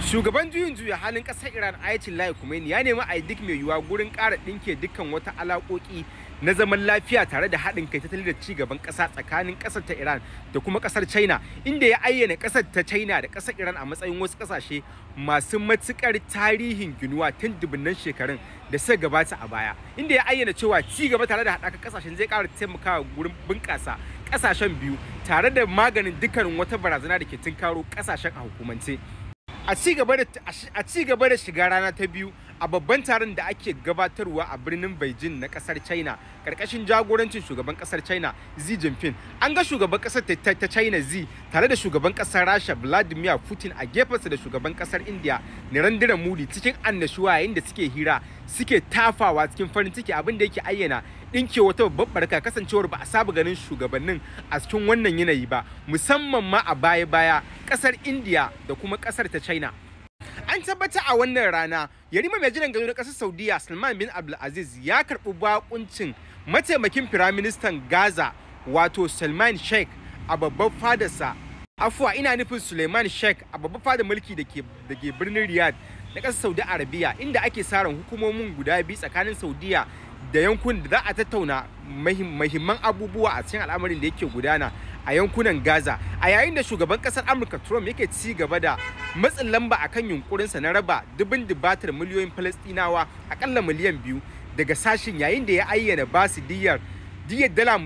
Shugaban juyin juya halin ƙasar Iran Ayatollah Khomeini ya nemi a yi duk mai yiwuwa gurin ƙara ɗinke dukkan wata alaƙoƙi na zaman lafiya tare da haɗin kai tattalin da ci gaban ƙasa tsakanin ƙasar ta Iran da kuma ƙasar China, inda ya ayyana ƙasar ta China da ƙasar Iran a matsayin wasu ƙasashe masu matuƙar tarihin ginuwa tun dubunnan shekarun da suka gabata a baya, inda ya ayyana cewa ci gaba tare da haɗakar ƙasashen zai ƙara taimakawa gurin bunƙasa ƙasashen biyu tare da maganin dukkanin wata barazana da ke tunkaro ƙasashen a hukumance. A ci gaba da shiga rana ta biyu a babban taron da ake gabatarwa a birnin Beijing na kasar China karkashin jagorancin shugaban kasar China Xi Jinping, an ga shugaban kasar ta China Xi tare da shugaban kasar Rasha Vladimir Putin a gefensa da shugaban kasar India Narendra Modi cikin annashuwa yayin da suke hira suke tafawa cikin farin ciki, abin da yake ayyana ɗinke wata babbar barka kasancewar ba a saba ganin shugabannin a cikin wannan yanayi ba, musamman ma a baya-baya kasar India da kuma kasar ta China. An tabbata a wannan rana yarima mai jiran gado na kasar Saudiya Salman bin Abdulaziz ya karɓi bakuncin mataimakin firaministan Gaza wato Salman Sheikh a babbar fadarsa. Afuwa ina nufin Suleiman Sheikh a babbar fadar mulki da ke birnin Riyadh na kasar Saudi Arabia, inda ake sa ran hukumomin guda biyu tsakanin Saudiya da yankunan da za a tattauna muhimman abubuwa a cikin al'amarin da yake gudana a yankunan Gaza, a yayin da shugaban kasar Amurka Trump yake ci gaba da matsin lamba akan yunkurinsa na raba dubin dubatar miliyoyin Falastinawa akalla miliyan 2 daga sashin, yayin da ya ayyana ba su diyar dala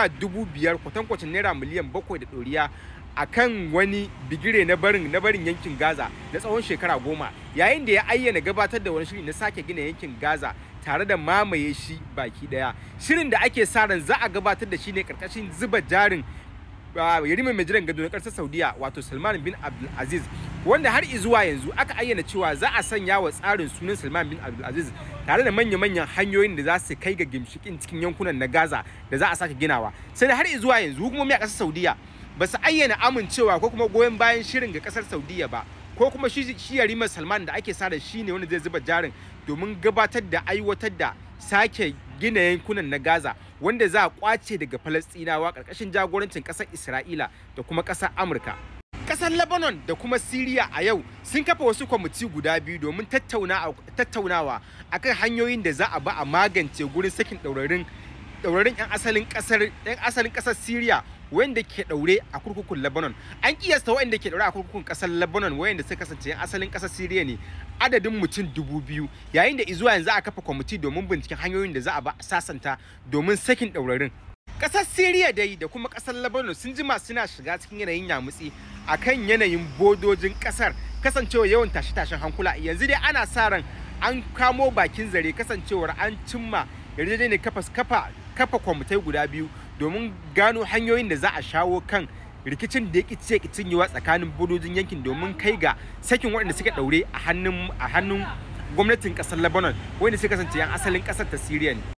5,000 kwatankwacin naira miliyan 7 da ɗoriya akan wani bigire na barin yankin Gaza na tsawon shekara 10, yayin da ya ayyana gabatar da wani shiri na sake gina yankin Gaza tare da mamaye shi baki daya. Shirin da ake sa ran za a gabatar da shi ne karkashin zuba jarin yarima mai jiran gado na ƙasar Saudiya wato Salman bin Abdulaziz, wanda har zuwa yanzu aka ayyana cewa za a sanya wa tsarin sunan Salman bin Abdulaziz tare da manya-manyan hanyoyin da za su kai ga gimshikin cikin yankunan na Gaza da za a sake ginawa. Sai da har zuwa yanzu hukumomi a ƙasar Saudiya ba su ayyana amincewa ko kuma goyon bayan shirin ga ƙasar Saudiya ba, ko kuma shi yarima Salman da ake sa da shi ne wanda zai zuba jarin domin gabatar da aiwatar da sake gina yankunan na Gaza wanda za a kwace daga Falastinawa karkashin jagorancin kasar Isra'ila da kuma kasar Amurka. Kasar Lebanon da kuma Syria a yau sun kafa wasu kwamiti guda biyu domin tattaunawa akan hanyoyin da za a ba a magance gurin sakin ɗaurarin 'yan asalin kasar Syria wanda ke daure a kurkukun Lebanon. An kiyasta wanda ke daure a kurkukun kasar Lebanon wanda suka kasance asalin kasar Syria ne adadin mutum 2,000, yayin da izuwa yanzu a kafa kwamiti domin binciken hanyoyin da za a ba a sasanta domin sakin daurarin. Kasar Syria dai da kuma kasar Lebanon sun jima suna shiga cikin yanayin yamutsi akan yanayin bodojin kasar, kasancewa yawan tashe-tashen hankula. Yanzu dai ana sa ran an kamo bakin zare kasancewar an cimma yarjejeniyar kafa kwamitai guda biyu domin gano hanyoyin da za a shawo kan rikicin da ya ƙice cinyewa tsakanin bodojin yankin domin kai ga sakin waɗanda suka ɗaure a hannun gwamnatin ƙasar Lebanon wanda suka kasance 'yan asalin ƙasar ta Syria ne.